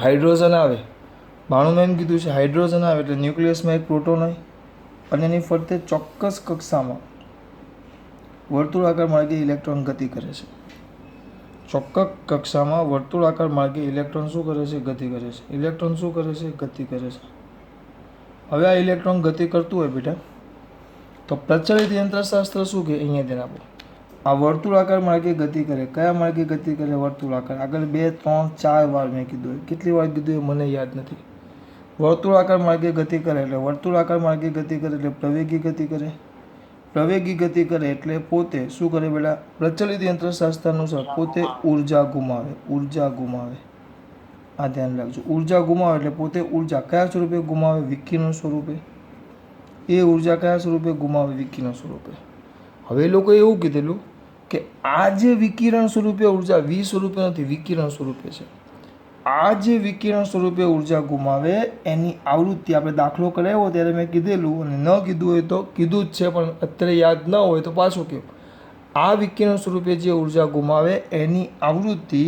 Hydrogen આવે, 92 એમ કીધું છે. હાઇડ્રોજન આવે એટલે ન્યુક્લિયસમાં એક પ્રોટોન હોય અને એની ફરતે ચોક્કસ કક્ષામાં વર્તુળાકાર માર્ગે ઇલેક્ટ્રોન ગતિ કરે છે. ચોક્કસ કક્ષામાં વર્તુળાકાર માર્ગે ઇલેક્ટ્રોન શું કરે છે? ગતિ કરે છે. ઇલેક્ટ્રોન શું કરે છે? ગતિ કરે છે. હવે આ ઇલેક્ટ્રોન ગતિ કરતું હોય બેટા, તો પ્રચલિત યંત્રશાસ્ત્ર શું કહે? અહીંયા ધ્યાન આપો. આ વર્તુળાકાર માર્ગે ગતિ કરે. કયા માર્ગે ગતિ કરે? વર્તુળાકાર. આગળ 2, 3, 4 વાર મેં કીધું હોય. કેટલી વાર કીધું એ મને યાદ નથી. વર્તુળાકાર માર્ગે ગતિ કરે એટલે વર્તુળાકાર માર્ગે ગતિ કરે એટલે પ્રવેગી ગતિ કરે. પ્રવેગી ગતિ કરે એટલે પોતે શું કરે બેટા? પ્રચલિત યંત્રશાસ્ત્ર અનુસાર પોતે ઉર્જા ગુમાવે. ઉર્જા ગુમાવે. આ ધ્યાન રાખજો. ઉર્જા ગુમાવે એટલે પોતે ઉર્જા કયા સ્વરૂપે ગુમાવે? વિકિરણ સ્વરૂપે. એ ઉર્જા કયા સ્વરૂપે ગુમાવે? વિકિરણ સ્વરૂપે. હવે એ લોકોએ એવું કીધેલું કે આ જે વિકિરણ સ્વરૂપે ઉર્જા સ્વરૂપે નથી, વિકિરણ સ્વરૂપે છે. આ જે વિકિરણ સ્વરૂપે ઉર્જા ગુમાવે એની આવૃત્તિ, આપણે દાખલો કરાવ્યો ત્યારે મેં કીધેલું, અને ન કીધું હોય તો કીધું જ છે, પણ અત્યારે યાદ ન હોય તો પાછું કહ્યું. આ વિકિરણ સ્વરૂપે જે ઉર્જા ગુમાવે એની આવૃત્તિ,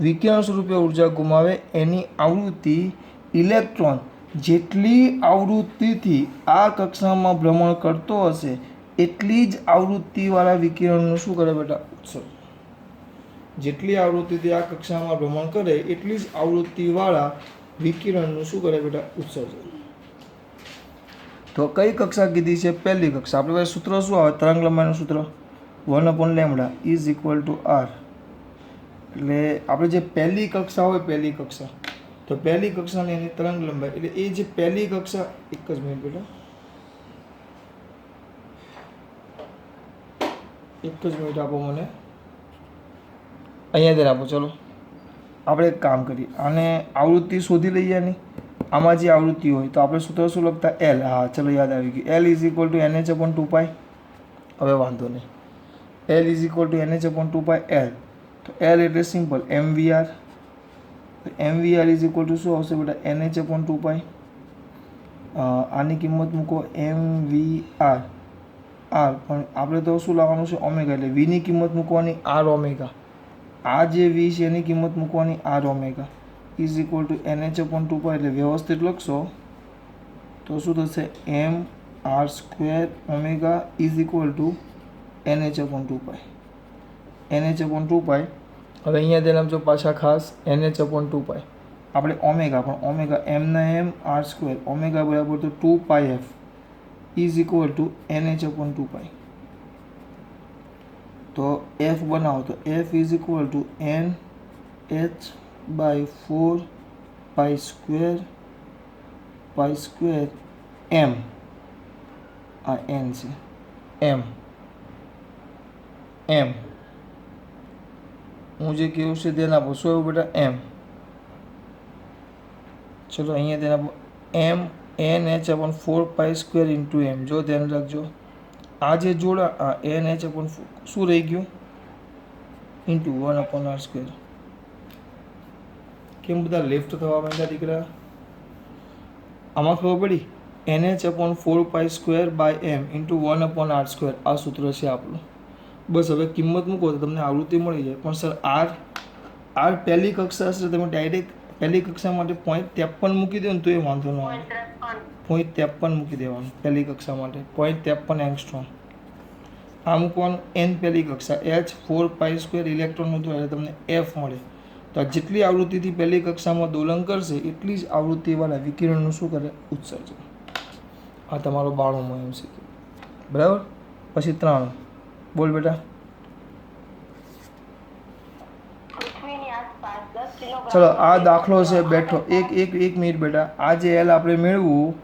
વિકિરણ સ્વરૂપે ઉર્જા ગુમાવે એની આવૃત્તિ ઇલેક્ટ્રોન જેટલી આવૃત્તિથી આ કક્ષામાં ભ્રમણ કરતો હશે એટલી જ આવૃત્તિવાળા વિકિરણનું શું કરે બેટા? ઉત્સર્જન. જેટલી આવૃત્તિથી આ કક્ષામાં ભ્રમણ કરે એટલી જ આવૃત્તિવાળા વિકિરણનું શું કરે બેટા? ઉત્સર્જન. તો કઈ કક્ષા કીધી છે? પહેલી કક્ષા. આપણે પાસે સૂત્ર શું આવે? તરંગ લંબાઈનું સૂત્ર 1/λ ઇઝ ઇક્વલ ટુ r. એટલે આપણે જે પહેલી કક્ષા હોય, પહેલી કક્ષા, તો પહેલી કક્ષાની એની તરંગ લંબાઈ, એટલે એ જે પહેલી કક્ષા, એક જ મિનિટ બેટા, એક જ મિનિટ આપો મને, અહીંયા ધ્યાન આપો. ચલો આપણે એક કામ કરીએ, આને આવૃત્તિ શોધી લઈએ. આની આમાં જે આવૃત્તિ હોય તો આપણે સૂત્ર શું લખતા? L. હા ચલો યાદ આવી ગયું. L is equal to NH/2π. હવે વાંધો નહીં. L is equal to NH/2π L. તો L એટલે simple mvr. mvr is equal to શું આવશે બેટા? NH/2π. આની કિંમત મૂકો mvr. r પણ આપણે તો શું લાવવાનું છે? ઓમેગા. એટલે v ની કિંમત મૂકવાની r ઓમેગા. આ જે v છે એની કિંમત મૂકવાની r omega is equal to NH/2π. એટલે વ્યવસ્થિત લખશો તો શું થશે? mr² omega is equal to NH/2π. NH/2π. હવે અહીંયા ધ્યાન આપજો પાછા ખાસ. NH/2π આપણે ઓમેગા, પણ ઓમેગા m ના m r², ઓમેગા બરાબર તો 2πf is equal to NH/2π. તો f બનાવો તો f is equal to NH/4π² m. આ n છે. m હું જે કહ્યું છે ધ્યાન આપો. શું એવું બેટા? m. ચલો અહીંયા ધ્યાન આપો. m NH/4π² into m. જો ધ્યાન રાખજો, આ જે જોડા NH/4 શું રહી ગયું? Into 1/r². કેમ બધા લેફ્ટ થવા માંડ્યા દીકરા? આમાં ખબર પડી? NH/4π² m into 1/r². આ સૂત્ર છે આપણું. બસ હવે કિંમત મૂકો તો તમને આવૃત્તિ મળી જાય. પણ સર r પહેલી કક્ષા છે, તમે ડાયરેક્ટ પહેલી કક્ષા માટે 0.53 મૂકી દો ને તો એ વાંધો ન આવે. 0.53 મૂકી દેવાનું પહેલી કક્ષા માટે. 0.53 એંગસ્ટ્રોમ. આ મૂકવાનું n પહેલી કક્ષા. H4π² ઇલેક્ટ્રોનનું તો એટલે તમને f મળે. તો આ જેટલી આવૃત્તિથી પહેલી કક્ષામાં દોલન કરશે એટલી જ આવૃત્તિવાળા વિકિરણનું શું કરે? ઉત્સર્જન. આ તમારો 92મો MCQ. બરાબર. પછી 3 બોલ બેટા. ચલો આ દાખલો છે બેઠો. એક મિનિટ બેટા. આ જે L આપણે મેળવું,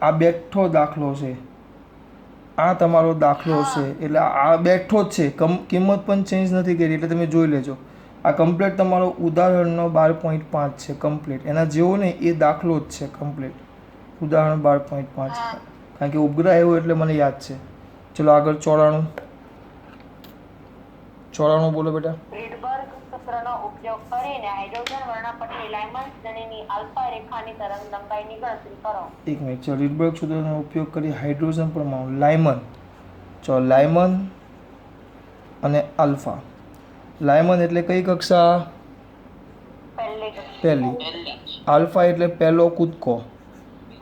આ બેઠો દાખલો છે. આ તમારો દાખલો છે એટલે આ બેઠો જ છે. કિંમત પણ ચેન્જ નથી કરી એટલે તમે જોઈ લેજો. આ કમ્પ્લીટ તમારો ઉદાહરણનો 12.5 છે. કમ્પ્લીટ એના જેવો ને એ દાખલો જ છે. કમ્પ્લીટ ઉદાહરણ 12.5. કારણ કે ઉપગ્રહ આવ્યો એટલે મને યાદ છે. ચલો આગળ 94 બોલો બેટા. રીડબર્ગ સૂત્રનો ઉપયોગ કરીને હાઇડ્રોજન વર્ણપટની લાયમન શ્રેણીની આલ્ફા રેખાની તરંગ લંબાઈની ગણતરી કરો. એક મિનિટ. ચલો રીડબર્ગ સૂત્રનો ઉપયોગ કરી હાઇડ્રોજન પરમાણુ લાયમન. ચલો લાયમન અને આલ્ફા. લાયમન એટલે કઈ કક્ષા? પહેલી પહેલી. આલ્ફા એટલે પહેલો કૂદકો.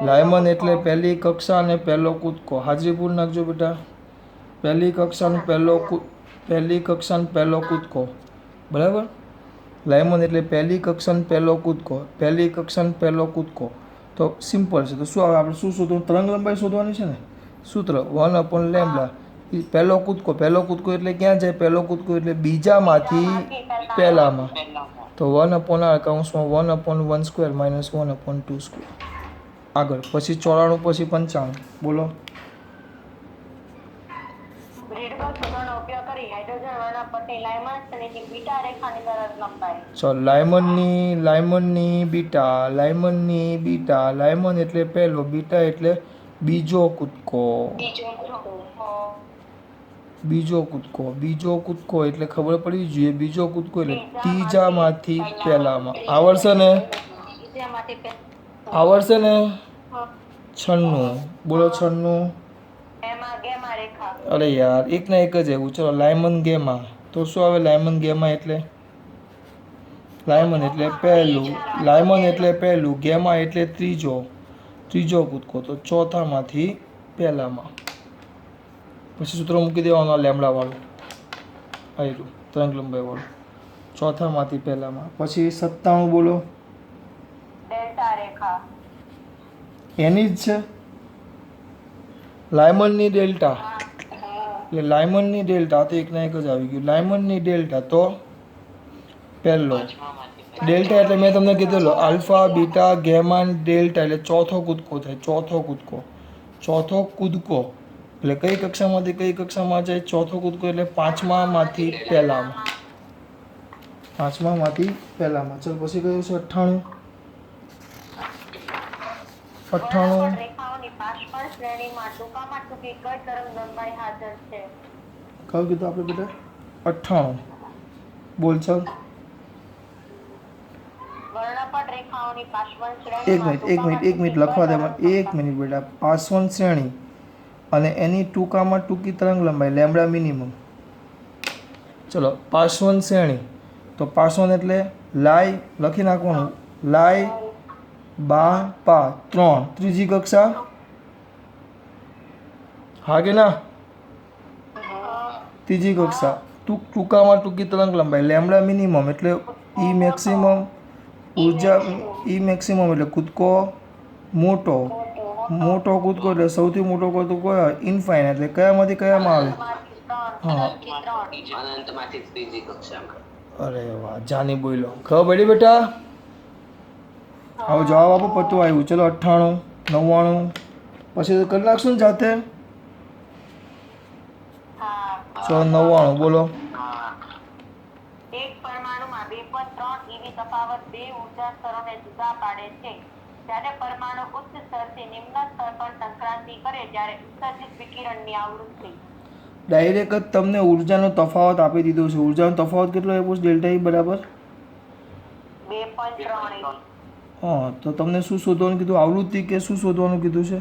લાયમન એટલે પહેલી કક્ષા અને પહેલો કૂદકો. હાજરીપુર નાખજો બેટા. પહેલી કક્ષાનો પહેલો કૂદકો. બરાબર. લાયમન એટલે પહેલી કક્ષાનો પહેલો કૂદકો. પહેલી કક્ષાનો પહેલો કૂદકો. તો સિમ્પલ છે. તો શું આવે? આપણે શું શોધવાનું? તરંગ લંબાઈ શોધવાની છે ને. સૂત્ર 1/λ. પહેલો કૂદકો એટલે ક્યાં જાય? પહેલો કૂદકો એટલે બીજામાંથી પહેલામાં. તો 1/r કૌંસમાં 1/1² - 1/2². આગળ પછી 94 પછી 95. બોલો. રીડબર્ગ સૂત્રનો ઉપયોગ કરી હાઇડ્રોજન વર્ણપટની લાયમન્સ શ્રેણીની બીટા રેખાની તરંગ લંબાઈ. ચાલો લાયમનની બીટા. લાયમન એટલે પહેલો, બીટા એટલે બીજો કૂદકો. બીજો કૂદકો એટલે ખબર પડી જોઈએ. બીજો કૂદકો એટલે ત્રીજામાંથી પહેલામાં. આવડશે ને? 96. બોલો 96. એમાં ગેમા રેખા. અરે યાર, એક ના એક જ એવું. ચલો લાયમન ગેમા. તો શું આવે? લાયમન ગેમા એટલે પહેલું, ગેમા એટલે ત્રીજો કૂદકો. તો ચોથામાંથી પહેલામાં. પછી સૂત્ર મૂકી દેવાનું લેમડા વાળું, આયરું તરંગ લંબાઈ વાળું. ચોથામાંથી પહેલામાં. પછી 97. બોલો. ડેલ્ટા રેખા. એની જ છે લાયમનની ડેલ્ટા. એટલે લાયમનની ડેલ્ટા તો એક ના એક જ આવી ગયું. લાયમનની ડેલ્ટા તો પહેલો. ડેલ્ટા એટલે મેં તમને કીધેલો આલ્ફા, બીટા, ગેમા, ડેલ્ટા એટલે ચોથો કૂદકો થાય. ચોથો કૂદકો એટલે કઈ કક્ષામાંથી કઈ કક્ષામાં જાય? ચોથો કૂદકો એટલે પાંચમામાંથી પહેલામાં. ચલ પછી કયું છે? 98. રેખાઓની પાર્શ્વ શ્રેણીમાં ટૂંકામાં ટૂંકી કઈ તરંગ લંબાઈ હાજર છે? કયું કીધું આપણે બેટા? 98. બોલ ચાલ. વર્ણપટ રેખાઓની પાર્શ્વ એક શ્રેણીમાં મિનિટ લખવા દે મને. એક મિનિટ બેટા. પાર્શ્વ શ્રેણી અને એની ટૂંકામાં ટૂંકી તરંગ લંબાઈ લેમ્બડા મિનિમમ. ચલો પાર્શ્વ શ્રેણી. તો પાર્શ્વ એટલે લાય લખી નાખવાનું. લાય બા પા 3 ત્રીજી કક્ષા. હા કે ના? ત્રીજી કક્ષા. ટૂંકામાં ટૂંકી તરંગ લંબાઈ લેમ્બડા મિનિમમ એટલે ઈ મેક્સિમમ. ઉર્જા ઈ મેક્સિમમ એટલે કૂદકો મોટો કૂદકો એટલે સૌથી મોટો કૂદકો ઇનફાઇનાઇટ એટલે કયામાંથી કયામાં આવે? અરે વાહ, જાની બોલો. ખબર પડી બેટા? હવે જવાબ આપો. પતું આવ્યું. ચલો 98, 99 પછી તો કરી નાખશું ને જાતે. ચલો 99. બોલો. એક પરમાણુમાં 2.3 eV તફાવત બે ઊર્જા સ્તરોને જુદા પાડે છે. જ્યારે પરમાણુ ઉચ્ચ સ્તરથી નિમ્ન સ્તર પર સંક્રાંતિ કરે ત્યારે ઉત્સર્જિત વિકિરણની આવૃત્તિ. ડાયરેક્ટ જ તમને ઉર્જાનો તફાવત આપી દીધો છે. ઉર્જાનો તફાવત કેટલો આપ્યો છે? ડેલ્ટા ઈ બરાબર 2.3 eV. હા, તો તમને શું શોધવાનું કીધું? આવૃત્તિ કે શું શોધવાનું કીધું છે?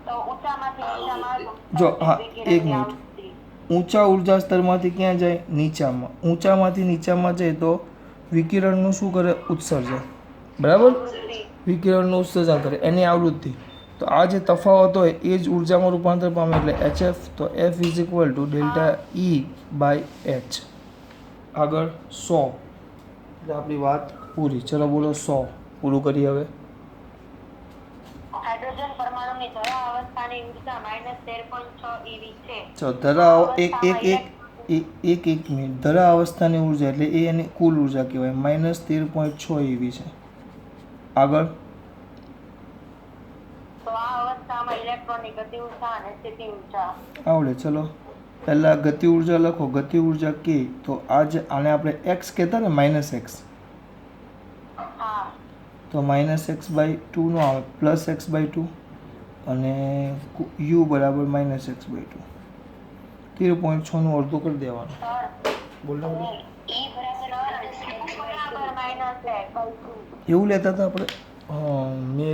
તો ઊંચામાંથી નીચામાં જો હા, વિકિરણની એક મિનિટ. આવૃત્તિ. ઊંચા ઉર્જા સ્તરમાંથી ક્યાં જાય? નીચામાં. ઊંચામાંથી નીચામાં જાય તો વિકિરણનું શું કરે? ઉત્સર્જન. બરાબર? વિકિરણનું ઉત્સર્જન કરે એની આવૃત્તિ. તો આ જે તફાવત હોય એ જ ઉર્જામાં રૂપાંતર પામે એટલે HF. તો F = ΔE/H. આગળ 100. એટલે આપણી વાત પૂરી. ચલો બોલો 100. પૂરું કરી હવે. હાઇડ્રોજન પરમાણુની ધરા અવસ્થાની ઊર્જા -13.6 eV છે. ચલો ધરા એક મિનિટ. ધરા અવસ્થાની ઉર્જા એટલે એ એની કુલ ઉર્જા કહેવાય. -13.6 eV છે. આગળ તો આ અવસ્થામાં ઇલેક્ટ્રોનની ગતિ ઉર્જા અને સ્થિતિ ઉર્જા. આવડે. ચલો પહેલાં ગતિ ઉર્જા લખો. ગતિ ઉર્જા કે તો આને આપણે x કહેતા ને, -x. હા. તો -x/2 નો આવે +x/2 અને u બરાબર -x/2. 13.6 નું અડધું કરી દેવાનું. બોલ ને બધું. એવું લેતા હતા આપણે? હા, મેં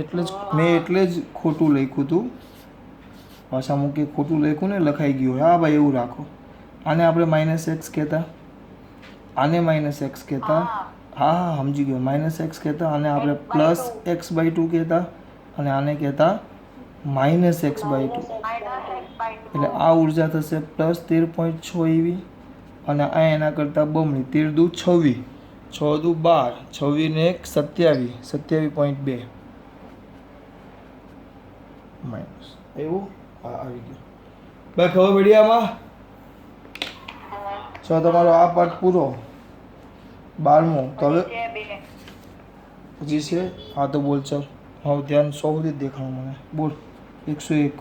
એટલે જ ખોટું લખ્યું હતું. પાછા મૂકી ખોટું લખ્યું ને, લખાઈ ગયું. હા ભાઈ, એવું રાખો. આને આપણે -x કહેતા, આને -x કહેતા. હા હા સમજી ગયો. -x કહેતા અને આપણે +x/2 કહેતા અને આને કહેતા -x/2. -x/2 એટલે આ ઉર્જા થશે +13.6 EV અને આ એના કરતાં બમણી 13 દુ 26, 6 દુ 12, 26 ને 1 27, 27.2 માઇનસ એવું. હા આવી ગયું ભાઈ, ખબર પડી આમાં? ચલો તમારો આ પાઠ પૂરો 12મો. તો હવે છે બે હજી છે. હા તો બોલ ચાલ. હવે ધ્યાન 100 સુધી જ દેખાણું મને. બોલ 101.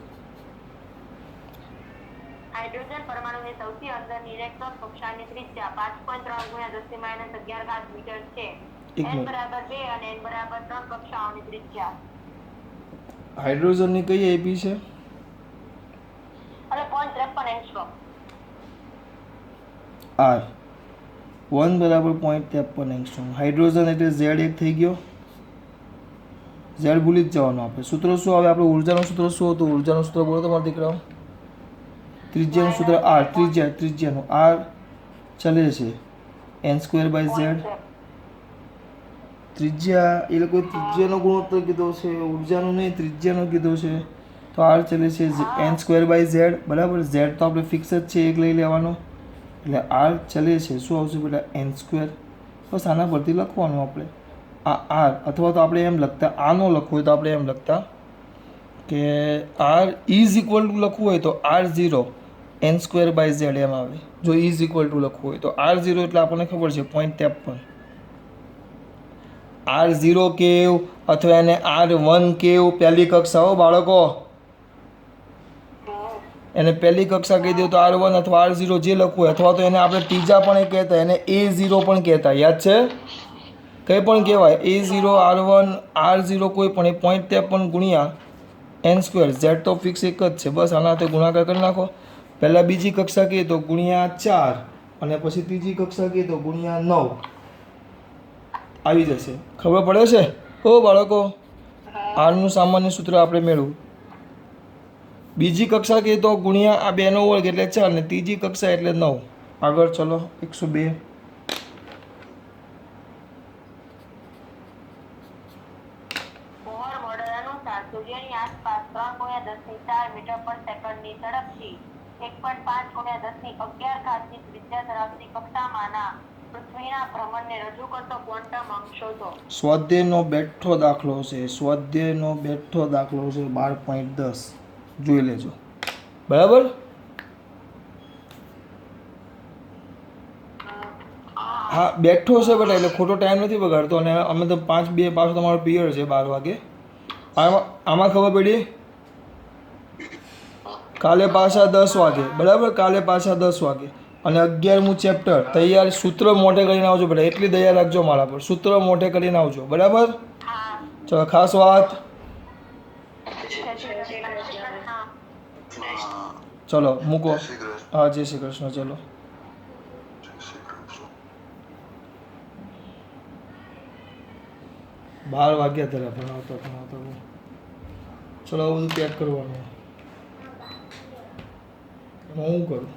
હાઇડ્રોજન પરમાણુની સૌથી અંદરની ઇલેક્ટ્રોન કક્ષાની ત્રિજ્યા 5.3 × 10 - 11 મીટર છે. એક n મિનિટ. બરાબર 2 અને n બરાબર 3 કક્ષાઓની ત્રિજ્યા. હાઇડ્રોજનની કઈ એપી છે? અને 0.53 એંગસ્ટ્રોમ. R 1 બરાબર 0.53 એંગસ્ટ્રોમ. હાઇડ્રોજન એટલે Z એક થઈ ગયો. Z ભૂલી જ જવાનું આપણે. સૂત્ર શું આવે? આપણે ઉર્જાનું સૂત્ર શું હતું? ઉર્જાનું સૂત્ર બોલો તમારા દીકરાઓ. ત્રિજ્યાનું સૂત્ર R. ત્રિજ્યાનું R ચાલે છે n²/z. ત્રિજ્યા એ લોકોએ ત્રિજ્યાનો ગુણોત્તર કીધો છે, ઉર્જાનો નહીં, ત્રિજ્યાનો કીધો છે. તો R ચાલે છે n²/z. બરાબર. Z તો આપણે ફિક્સ જ છે, એક લઈ લેવાનો. એટલે R ચાલે છે શું આવશે બેટા? n². બસ આના પરથી લખવાનું આપણે આ R. અથવા તો આપણે એમ લખતા, આનો લખવું હોય તો આપણે એમ લખતા કે R ઇઝ ઇક્વલ ટુ લખવું હોય તો R0 n²/z એમ આવે. જો ઇઝ ઇક્વલ ટુ લખવું હોય તો R0 એટલે આપણને ખબર છે 0.53. R0 કેવ અથવા એને R1 કેવ પહેલી કક્ષાઓ બાળકો, એને પહેલી કક્ષા કહી દો તો R1 અથવા R0 જે લખવું હોય, અથવા તો એને આપણે ત્રીજા પણ કહેતા, એને A0 પણ કહેતા. યાદ છે? કંઈ પણ કહેવાય A0, R1, R0 કોઈ પણ એ 0.53 ગુણ્યા n². Z તો ફિક્સ એક જ છે. બસ આના હાથે ગુણાકાર કરી નાખો. પહેલાં બીજી કક્ષા કહીએ તો ગુણ્યા 4 અને પછી ત્રીજી કક્ષા કહીએ તો ગુણ્યા 9 આવી જશે. ખબર પડે છે? ઓ બાળકો, આરનું સામાન્ય સૂત્ર આપણે મેળવું. બીજી કક્ષા કહીએ તો ગુણ્યા આ 2 નો વર્ગ એટલે 4 ને ત્રીજી કક્ષા એટલે 9. આગળ ચલો 102. બોહર મોડેલ અનુસાર સૂર્યની આસપાસ 3 × 10⁴ મીટર પર સેકન્ડની ઝડપથી 1.5 × 1011 ની ત્રિજ્યા ધરાવતી કક્ષામાંના પૃથ્વીના ભ્રમણને રજૂ કરતો ક્વોન્ટમ અંક શોધો. સ્વાધ્યાયનો બેઠો દાખલો છે. સ્વાધ્યાયનો બેઠો દાખલો છે 12.10. જોઈ લેજો. બરાબર. હા બેઠો છે બેટા, એટલે ખોટો ટાઈમ નથી બગાડતો. અને અમે તો 5:02 પાછું તમારો પિરિયડ છે 12 વાગે. આમાં ખબર પડી? કાલે પાછા 10 વાગે. બરાબર. કાલે પાછા 10 વાગે. અને 11મું ચેપ્ટર તૈયાર. સૂત્ર મોઢે કરીને આવજો બેટા, એટલી દયા રાખજો મારા પર. સૂત્ર મોઢે કરીને આવજો. બરાબર. ચલો ખાસ વાત. ચલો મૂકો. હા જય શ્રી કૃષ્ણ. ચલો 12 વાગ્યા ત્યારે ભણાવતા. ચલો બધું પેક કરવાનું. હું કરું?